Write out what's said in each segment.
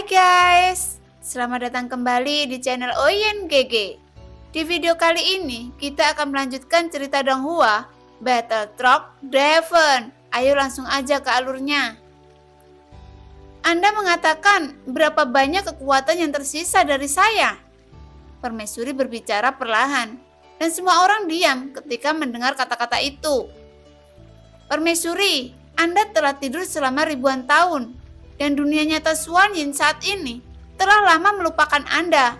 Hai guys, selamat datang kembali di channel Oyen GG. Di video kali ini, kita akan melanjutkan cerita Donghua, Battle Truck Draven. Ayo langsung aja ke alurnya. Anda mengatakan berapa banyak kekuatan yang tersisa dari saya? Permaisuri berbicara perlahan, dan semua orang diam ketika mendengar kata-kata itu. Permaisuri, Anda telah tidur selama ribuan tahun, dan dunia nyata Xuan Yin saat ini telah lama melupakan Anda.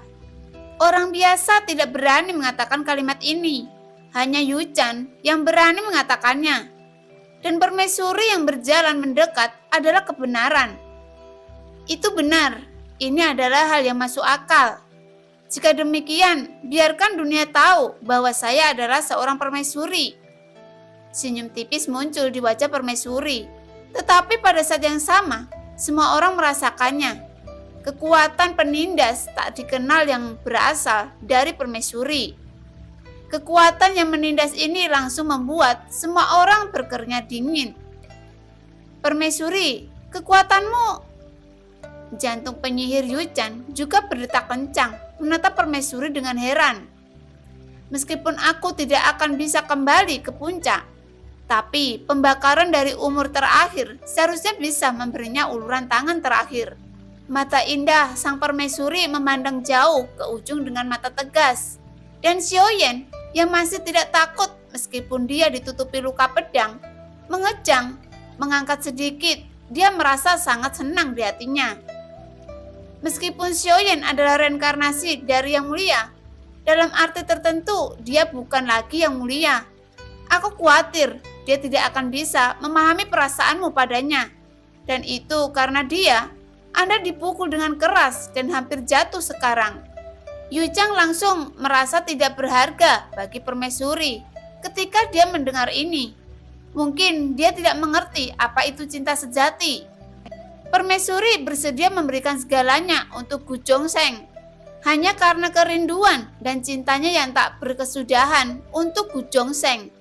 Orang biasa tidak berani mengatakan kalimat ini. Hanya Yu Chan yang berani mengatakannya. Dan permaisuri yang berjalan mendekat adalah kebenaran. Itu benar. Ini adalah hal yang masuk akal. Jika demikian, biarkan dunia tahu bahwa saya adalah seorang permaisuri. Senyum tipis muncul di wajah permaisuri. Tetapi pada saat yang sama, semua orang merasakannya. Kekuatan penindas tak dikenal yang berasal dari permaisuri. Kekuatan yang menindas ini langsung membuat semua orang berkeringat dingin. Permaisuri, kekuatanmu. Jantung penyihir Yu Chan juga berdetak kencang, menatap permaisuri dengan heran. Meskipun aku tidak akan bisa kembali ke puncak, tapi pembakaran dari umur terakhir seharusnya bisa memberinya uluran tangan terakhir. Mata indah sang permaisuri memandang jauh ke ujung dengan mata tegas. Dan Xiaoyan yang masih tidak takut meskipun dia ditutupi luka pedang, mengejang, mengangkat sedikit. Dia merasa sangat senang di hatinya. Meskipun Xiaoyan adalah reinkarnasi dari yang mulia, dalam arti tertentu dia bukan lagi yang mulia. Aku khawatir dia tidak akan bisa memahami perasaanmu padanya. Dan itu karena dia, Anda dipukul dengan keras dan hampir jatuh sekarang. Yu Chang langsung merasa tidak berharga bagi permaisuri ketika dia mendengar ini. Mungkin dia tidak mengerti apa itu cinta sejati. Permaisuri bersedia memberikan segalanya untuk Gu Zhongsheng. Hanya karena kerinduan dan cintanya yang tak berkesudahan untuk Gu Zhongsheng.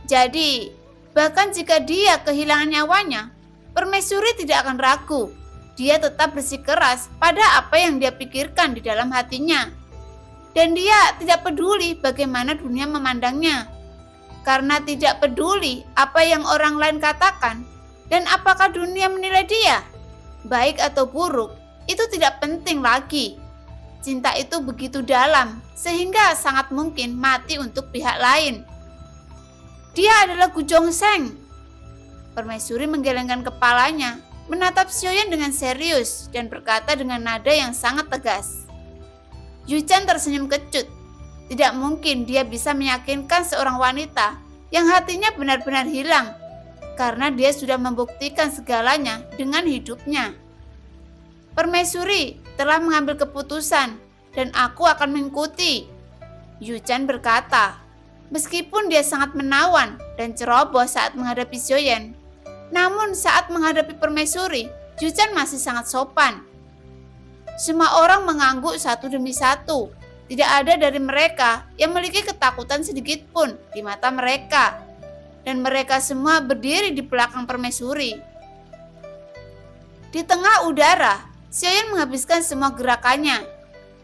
Jadi, bahkan jika dia kehilangan nyawanya, permaisuri tidak akan ragu. Dia tetap bersikeras pada apa yang dia pikirkan di dalam hatinya. Dan dia tidak peduli bagaimana dunia memandangnya. Karena tidak peduli apa yang orang lain katakan dan apakah dunia menilai dia, baik atau buruk, itu tidak penting lagi. Cinta itu begitu dalam sehingga sangat mungkin mati untuk pihak lain. Dia adalah Gu Zhongsheng. Permaisuri menggelengkan kepalanya, menatap Xiaoyan dengan serius dan berkata dengan nada yang sangat tegas. Yu Chan tersenyum kecut. Tidak mungkin dia bisa meyakinkan seorang wanita yang hatinya benar-benar hilang karena dia sudah membuktikan segalanya dengan hidupnya. Permaisuri telah mengambil keputusan dan aku akan mengikuti. Yu Chan berkata, meskipun dia sangat menawan dan ceroboh saat menghadapi Xiaoyan, namun saat menghadapi permaisuri, Yu Chan masih sangat sopan. Semua orang mengangguk satu demi satu. Tidak ada dari mereka yang memiliki ketakutan sedikit pun di mata mereka. Dan mereka semua berdiri di belakang permaisuri. Di tengah udara, Xiaoyan menghabiskan semua gerakannya.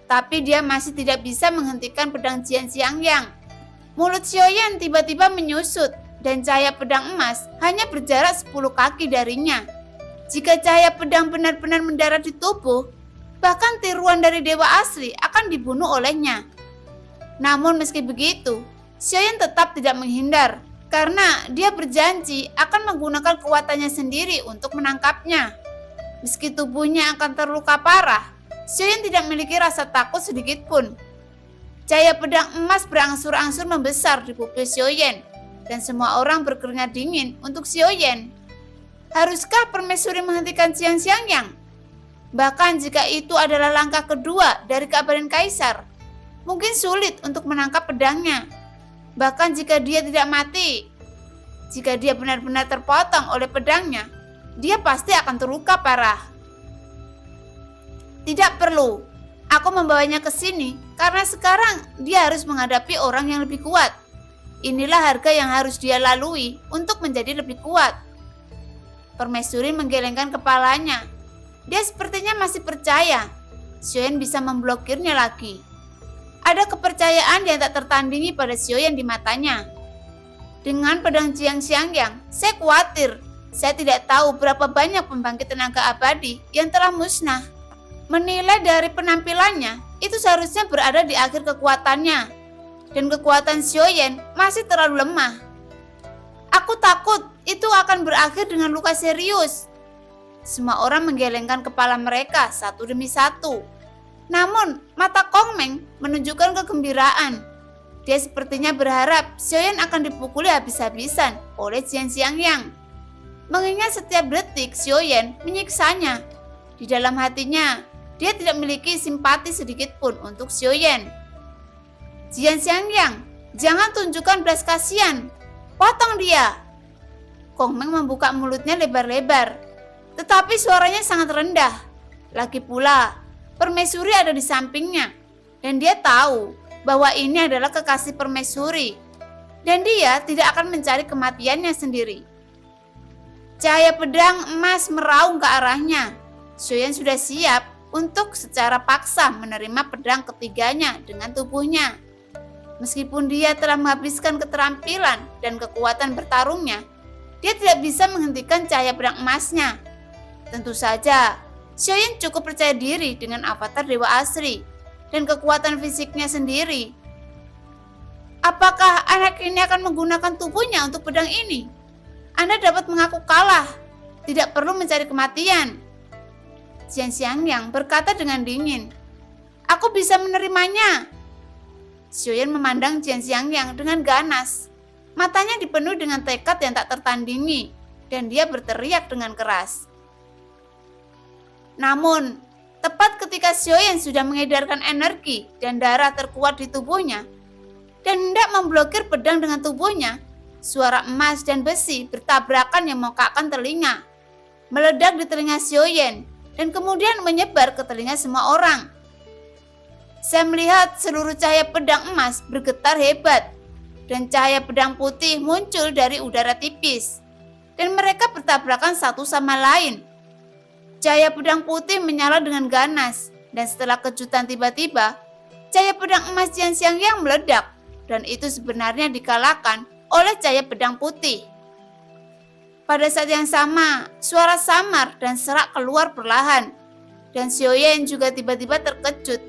Tapi dia masih tidak bisa menghentikan pedang Jian Xiangyang. Mulut Xiaoyan tiba-tiba menyusut. Dan cahaya pedang emas hanya berjarak 10 kaki darinya. Jika cahaya pedang benar-benar mendarat di tubuh, bahkan tiruan dari dewa asli akan dibunuh olehnya. Namun meski begitu, Xiaoyan tetap tidak menghindar karena dia berjanji akan menggunakan kekuatannya sendiri untuk menangkapnya. Meski tubuhnya akan terluka parah, Xiaoyan tidak memiliki rasa takut sedikit pun. Cahaya pedang emas berangsur-angsur membesar di pupil Xiaoyan. Dan semua orang berkeringat dingin untuk Xiaoyan. Haruskah permaisuri menghentikan Jian Xiangyang? Bahkan jika itu adalah langkah kedua dari keabadian kaisar, mungkin sulit untuk menangkap pedangnya. Bahkan jika dia tidak mati, jika dia benar-benar terpotong oleh pedangnya, dia pasti akan terluka parah. Tidak perlu, aku membawanya ke sini karena sekarang dia harus menghadapi orang yang lebih kuat. Inilah harga yang harus dia lalui untuk menjadi lebih kuat. Permaisuri menggelengkan kepalanya. Dia sepertinya masih percaya Xiaoyan bisa memblokirnya lagi. Ada kepercayaan yang tak tertandingi pada Xiaoyan di matanya. Dengan pedang Jiang Xiangyang, saya khawatir. Saya tidak tahu berapa banyak pembangkit tenaga abadi yang telah musnah. Menilai dari penampilannya, itu seharusnya berada di akhir kekuatannya. Dan kekuatan Xiaoyan masih terlalu lemah. Aku takut itu akan berakhir dengan luka serius. Semua orang menggelengkan kepala mereka satu demi satu. Namun, mata Kong Meng menunjukkan kegembiraan. Dia sepertinya berharap Xiaoyan akan dipukuli habis-habisan oleh Jiang Xiangyang. Mengingat setiap detik Xiaoyan menyiksanya. Di dalam hatinya, dia tidak memiliki simpati sedikit pun untuk Xiaoyan. Jiang Xiangyang, jangan tunjukkan belas kasihan. Potong dia. Kong Meng membuka mulutnya lebar-lebar. Tetapi suaranya sangat rendah. Lagi pula, permaisuri ada di sampingnya. Dan dia tahu bahwa ini adalah kekasih permaisuri. Dan dia tidak akan mencari kematiannya sendiri. Cahaya pedang emas meraung ke arahnya. Xiaoyan sudah siap untuk secara paksa menerima pedang ketiganya dengan tubuhnya. Meskipun dia telah menghabiskan keterampilan dan kekuatan bertarungnya, dia tidak bisa menghentikan cahaya pedang emasnya. Tentu saja, Xiaoyan cukup percaya diri dengan avatar Dewa Asri dan kekuatan fisiknya sendiri. Apakah anak ini akan menggunakan tubuhnya untuk pedang ini? Anda dapat mengaku kalah, tidak perlu mencari kematian. Jiang Xiangyang berkata dengan dingin. Aku bisa menerimanya. Xiaoyan memandang Jiang Xiangyang dengan ganas. Matanya dipenuhi dengan tekad yang tak tertandingi, dan dia berteriak dengan keras. Namun, tepat ketika Xiaoyan sudah mengedarkan energi dan darah terkuat di tubuhnya, dan hendak memblokir pedang dengan tubuhnya, suara emas dan besi bertabrakan yang memekakkan telinga, meledak di telinga Xiaoyan, dan kemudian menyebar ke telinga semua orang. Saya melihat seluruh cahaya pedang emas bergetar hebat, dan cahaya pedang putih muncul dari udara tipis, dan mereka bertabrakan satu sama lain. Cahaya pedang putih menyala dengan ganas, dan setelah kejutan tiba-tiba, cahaya pedang emas Jiang Xiangyang meledak, dan itu sebenarnya dikalahkan oleh cahaya pedang putih. Pada saat yang sama, suara samar dan serak keluar perlahan, dan Xiaoyan juga tiba-tiba terkejut,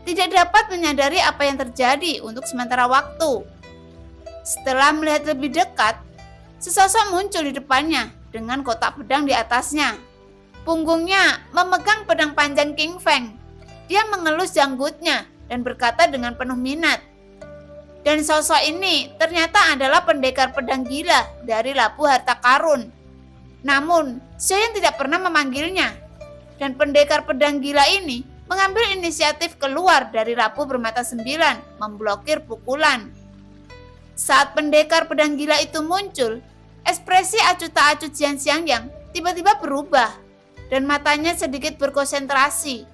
tidak dapat menyadari apa yang terjadi untuk sementara waktu. Setelah melihat lebih dekat, sesosok muncul di depannya dengan kotak pedang di atasnya. Punggungnya memegang pedang panjang King Feng. Dia mengelus janggutnya dan berkata dengan penuh minat. Dan sosok ini ternyata adalah pendekar pedang gila dari Labu Harta Karun. Namun, Xiaoyan tidak pernah memanggilnya. Dan pendekar pedang gila ini mengambil inisiatif keluar dari Labu Bermata Sembilan, memblokir pukulan. Saat pendekar pedang gila itu muncul, ekspresi acuh tak acuh Jiang Xiangyang tiba-tiba berubah. Dan matanya sedikit berkonsentrasi.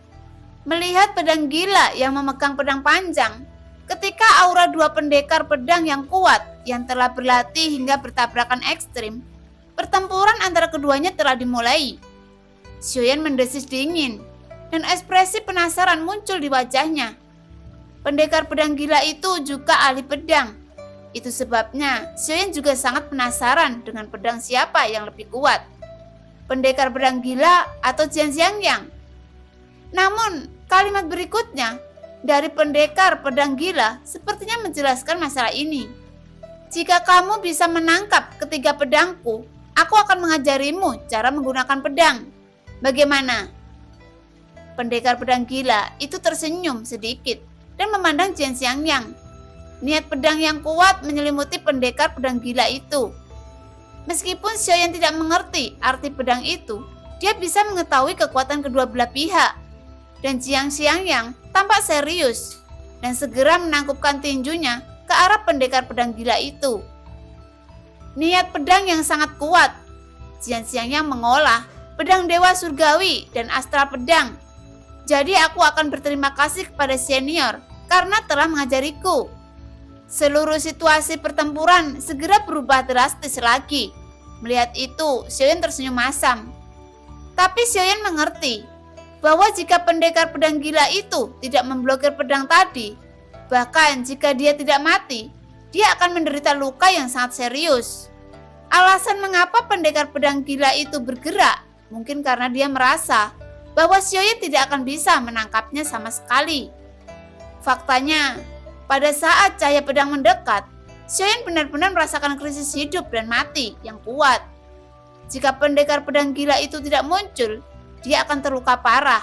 Melihat pedang gila yang memegang pedang panjang, ketika aura dua pendekar pedang yang kuat yang telah berlatih hingga bertabrakan ekstrim, pertempuran antara keduanya telah dimulai. Xiaoyan mendesis dingin, dan ekspresi penasaran muncul di wajahnya. Pendekar pedang gila itu juga ahli pedang. Itu sebabnya Xiaoyan juga sangat penasaran dengan pedang siapa yang lebih kuat. Pendekar pedang gila atau Jiang Xiangyang. Namun, kalimat berikutnya dari pendekar pedang gila sepertinya menjelaskan masalah ini. Jika kamu bisa menangkap ketiga pedangku, aku akan mengajarimu cara menggunakan pedang. Bagaimana? Pendekar pedang gila itu tersenyum sedikit dan memandang Jiang Xiangyang. Niat pedang yang kuat menyelimuti pendekar pedang gila itu. Meskipun Xiaoyan tidak mengerti arti pedang itu, dia bisa mengetahui kekuatan kedua belah pihak. Dan Jiang Xiangyang tampak serius dan segera menangkupkan tinjunya ke arah pendekar pedang gila itu. Niat pedang yang sangat kuat. Jiang Xiangyang mengolah pedang dewa surgawi dan astral pedang. Jadi aku akan berterima kasih kepada senior karena telah mengajariku. Seluruh situasi pertempuran segera berubah drastis lagi. Melihat itu, Xiaoyan tersenyum masam. Tapi Xiaoyan mengerti bahwa jika pendekar pedang gila itu tidak memblokir pedang tadi, bahkan jika dia tidak mati, dia akan menderita luka yang sangat serius. Alasan mengapa pendekar pedang gila itu bergerak mungkin karena dia merasa bahwa Xiaoyan tidak akan bisa menangkapnya sama sekali. Faktanya, pada saat cahaya pedang mendekat, Xiaoyan benar-benar merasakan krisis hidup dan mati yang kuat. Jika pendekar pedang gila itu tidak muncul, dia akan terluka parah.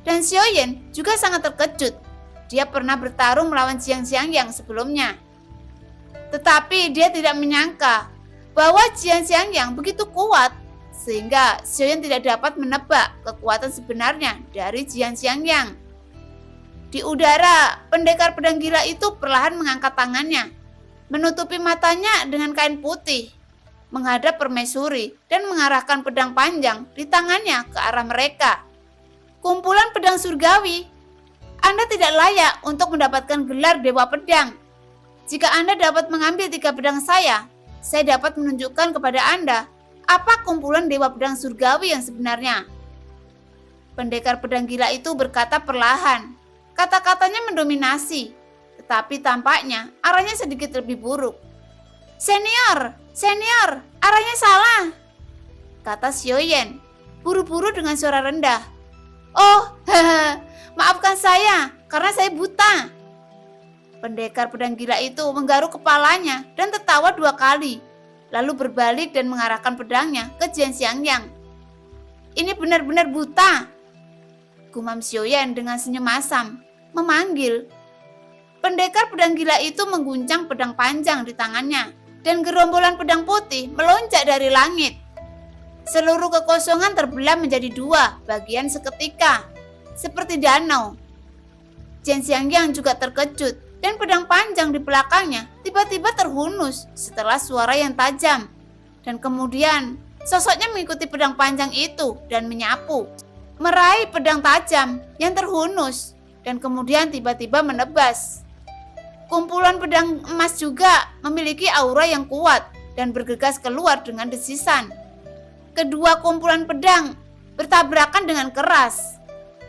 Dan Xiaoyan juga sangat terkejut. Dia pernah bertarung melawan Jiang Xiangyang sebelumnya. Tetapi dia tidak menyangka bahwa Jiang Xiangyang begitu kuat, sehingga Xiaoyan tidak dapat menebak kekuatan sebenarnya dari Jiang Xiangyang. Di udara, pendekar pedang gila itu perlahan mengangkat tangannya, menutupi matanya dengan kain putih, menghadap permaisuri dan mengarahkan pedang panjang di tangannya ke arah mereka. Kumpulan pedang surgawi, Anda tidak layak untuk mendapatkan gelar Dewa Pedang. Jika Anda dapat mengambil 3 pedang saya dapat menunjukkan kepada Anda apa kumpulan Dewa Pedang surgawi yang sebenarnya. Pendekar pedang gila itu berkata perlahan. Kata-katanya mendominasi, tetapi tampaknya arahnya sedikit lebih buruk. Senior, arahnya salah, kata Xiaoyan, buru-buru dengan suara rendah. Oh, maafkan saya, karena saya buta. Pendekar pedang gila itu menggaruk kepalanya dan tertawa 2 kali, lalu berbalik dan mengarahkan pedangnya ke Jiang Xiangyang. Ini benar-benar buta, gumam Xiaoyan dengan senyum asam, memanggil. Pendekar pedang gila itu mengguncang pedang panjang di tangannya, dan gerombolan pedang putih melonjak dari langit. Seluruh kekosongan terbelah menjadi 2 bagian seketika, seperti danau. Jiang Xiangyang juga terkejut, dan pedang panjang di belakangnya tiba-tiba terhunus setelah suara yang tajam. Dan kemudian sosoknya mengikuti pedang panjang itu dan menyapu, meraih pedang tajam yang terhunus, dan kemudian tiba-tiba menebas. Kumpulan pedang emas juga memiliki aura yang kuat dan bergegas keluar dengan desisan. Kedua kumpulan pedang bertabrakan dengan keras.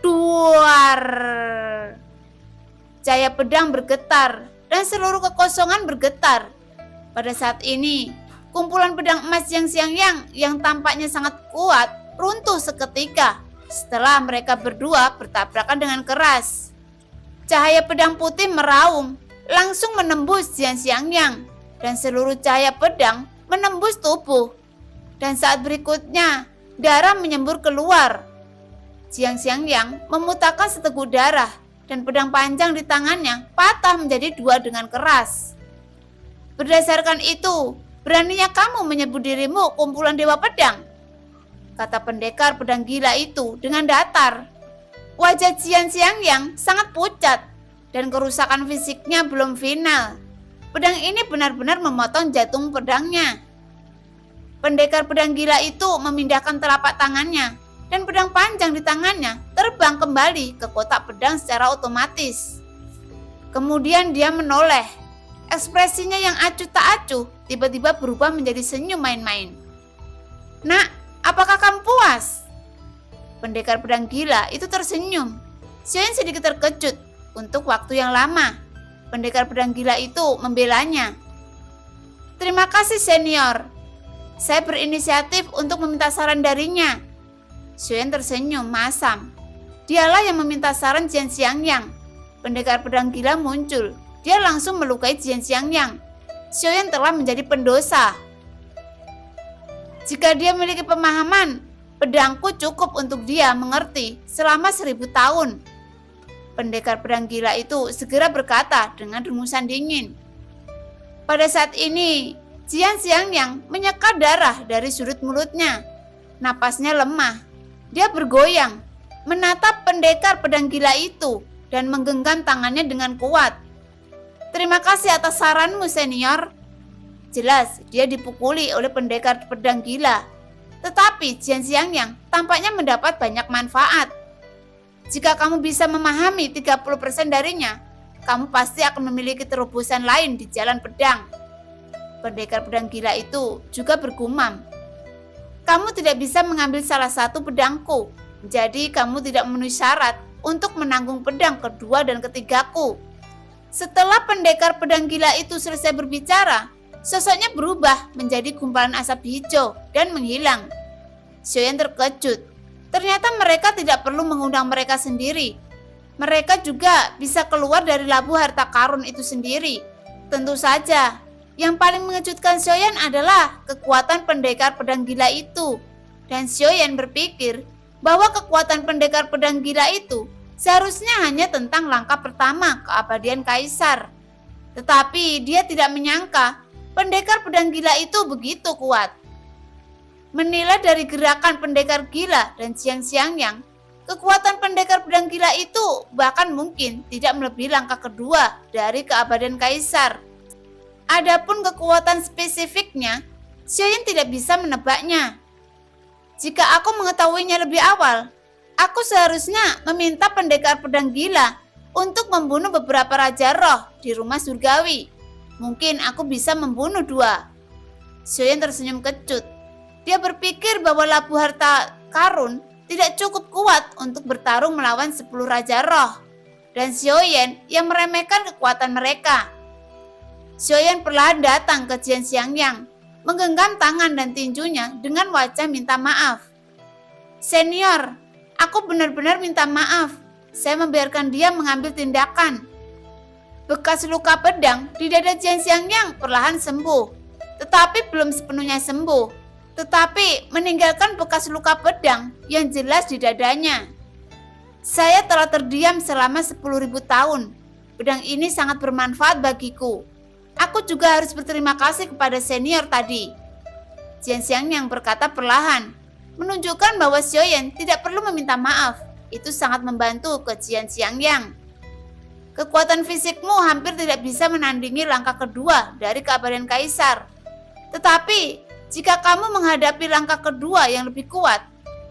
Duar! Cahaya pedang bergetar dan seluruh kekosongan bergetar. Pada saat ini, kumpulan pedang emas Jiang Xiangyang yang tampaknya sangat kuat runtuh seketika setelah mereka berdua bertabrakan dengan keras. Cahaya pedang putih meraung, langsung menembus Jiang Xiangyang, dan seluruh cahaya pedang menembus tubuh. Dan saat berikutnya, darah menyembur keluar. Jiang Xiangyang memuntahkan seteguk darah, dan pedang panjang di tangannya patah menjadi 2 dengan keras. Berdasarkan itu, beraninya kamu menyebut dirimu kumpulan Dewa Pedang? Kata pendekar pedang gila itu dengan datar. Wajah Jiang Xiangyang sangat pucat, dan kerusakan fisiknya belum final. Pedang ini benar-benar memotong jantung pedangnya. Pendekar pedang gila itu memindahkan telapak tangannya, dan pedang panjang di tangannya terbang kembali ke kotak pedang secara otomatis. Kemudian dia menoleh. Ekspresinya yang acuh tak acuh tiba-tiba berubah menjadi senyum main-main. Nak, apakah kamu puas? Pendekar pedang gila itu tersenyum. Xiaoyan sedikit terkejut. Untuk waktu yang lama, pendekar pedang gila itu membelanya. Terima kasih senior. Saya berinisiatif untuk meminta saran darinya. Xiaoyan tersenyum masam. Dialah yang meminta saran Jiang Xiangyang. Pendekar pedang gila muncul. Dia langsung melukai Jiang Xiangyang. Xiaoyan telah menjadi pendosa. Jika dia memiliki pemahaman, pedangku cukup untuk dia mengerti selama 1000 tahun. Pendekar pedang gila itu segera berkata dengan rumusan dingin. Pada saat ini, Jiang Xiangyang menyeka darah dari sudut mulutnya. Napasnya lemah. Dia bergoyang, menatap pendekar pedang gila itu dan menggenggam tangannya dengan kuat. Terima kasih atas saranmu, senior. Jelas dia dipukuli oleh pendekar pedang gila. Tetapi Jiang Xiangyang tampaknya mendapat banyak manfaat. Jika kamu bisa memahami 30% darinya, kamu pasti akan memiliki terobosan lain di jalan pedang. Pendekar pedang gila itu juga bergumam. Kamu tidak bisa mengambil salah satu pedangku, jadi kamu tidak memenuhi syarat untuk menanggung pedang kedua dan ketigaku. Setelah pendekar pedang gila itu selesai berbicara, sosoknya berubah menjadi gumpalan asap hijau dan menghilang. Xiaoyan terkejut. Ternyata mereka tidak perlu mengundang mereka sendiri. Mereka juga bisa keluar dari labu harta karun itu sendiri. Tentu saja, yang paling mengejutkan Xiaoyan adalah kekuatan pendekar pedang gila itu. Dan Xiaoyan berpikir bahwa kekuatan pendekar pedang gila itu seharusnya hanya tentang langkah pertama keabadian kaisar. Tetapi dia tidak menyangka pendekar pedang gila itu begitu kuat. Menilai dari gerakan pendekar gila dan Xianxiangyang, kekuatan pendekar pedang gila itu bahkan mungkin tidak melebihi langkah kedua dari keabadian kaisar. Adapun kekuatan spesifiknya, Xiaoyan tidak bisa menebaknya. Jika aku mengetahuinya lebih awal, aku seharusnya meminta pendekar pedang gila untuk membunuh beberapa raja roh di rumah surgawi. Mungkin aku bisa membunuh 2. Xiaoyan tersenyum kecut. Dia berpikir bahwa labu harta karun tidak cukup kuat untuk bertarung melawan 10 raja roh. Dan Xiaoyan yang meremehkan kekuatan mereka. Xiaoyan perlahan datang ke Xianxiangyang, menggenggam tangan dan tinjunya dengan wajah minta maaf. Senior, aku benar-benar minta maaf. Saya membiarkan dia mengambil tindakan. Bekas luka pedang di dada Xianxiangyang perlahan sembuh, tetapi belum sepenuhnya sembuh, tetapi meninggalkan bekas luka pedang yang jelas di dadanya. Saya telah terdiam selama 10.000 tahun. Pedang ini sangat bermanfaat bagiku. Aku juga harus berterima kasih kepada senior tadi. Xianxiangyang berkata perlahan, menunjukkan bahwa Xiaoyan tidak perlu meminta maaf. Itu sangat membantu ke Xianxiangyang. Kekuatan fisikmu hampir tidak bisa menandingi langkah kedua dari keabadian kaisar. Tetapi, jika kamu menghadapi langkah kedua yang lebih kuat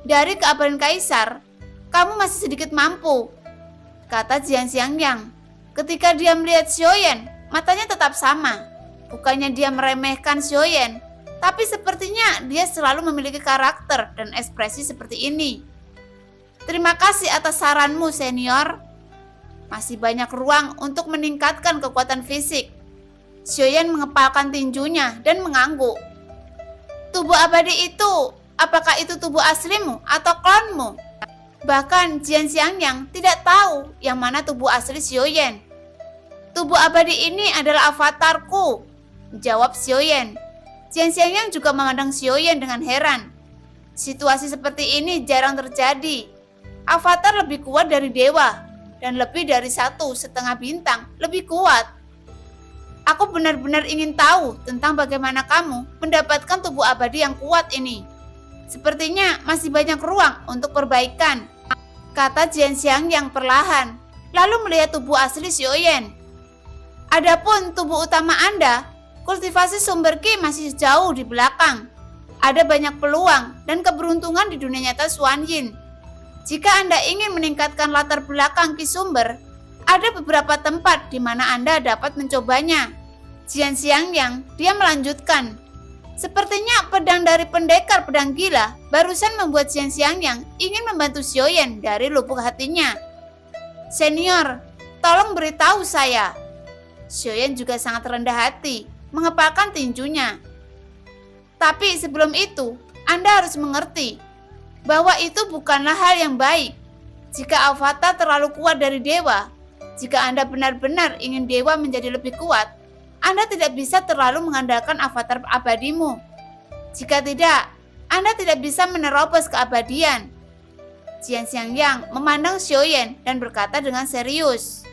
dari keabadian kaisar, kamu masih sedikit mampu, kata Xianxiangyang. Ketika dia melihat Xiaoyan, matanya tetap sama. Bukannya dia meremehkan Xiaoyan, tapi sepertinya dia selalu memiliki karakter dan ekspresi seperti ini. Terima kasih atas saranmu, senior. Masih banyak ruang untuk meningkatkan kekuatan fisik. Xiaoyan mengepalkan tinjunya dan mengangguk. Tubuh abadi itu, apakah itu tubuh aslimu atau klonmu? Bahkan Xianxiangyang tidak tahu yang mana tubuh asli Xiaoyan. Tubuh abadi ini adalah avatarku, jawab Xiaoyan. Xianxiangyang juga memandang Xiaoyan dengan heran. Situasi seperti ini jarang terjadi. Avatar lebih kuat dari dewa. Dan lebih dari 1,5 bintang lebih kuat. Aku benar-benar ingin tahu tentang bagaimana kamu mendapatkan tubuh abadi yang kuat ini. Sepertinya masih banyak ruang untuk perbaikan, kata Xianxiangyang perlahan, lalu melihat tubuh asli Xiaoyan. Adapun tubuh utama Anda, kultivasi sumber Qi masih jauh di belakang. Ada banyak peluang dan keberuntungan di dunia nyata Xuanyin. Jika Anda ingin meningkatkan latar belakang Qi sumber, ada beberapa tempat di mana Anda dapat mencobanya. Xianxiangyang, dia melanjutkan. Sepertinya pedang dari pendekar pedang gila barusan membuat Xianxiangyang ingin membantu Xiaoyan dari lubuk hatinya. Senior, tolong beritahu saya. Xiaoyan juga sangat rendah hati, mengepalkan tinjunya. Tapi sebelum itu, Anda harus mengerti bahwa itu bukanlah hal yang baik. Jika avatar terlalu kuat dari dewa, jika Anda benar-benar ingin dewa menjadi lebih kuat, Anda tidak bisa terlalu mengandalkan avatar abadimu. Jika tidak, Anda tidak bisa menerobos keabadian. Xianxiangyang memandang Xiaoyan dan berkata dengan serius.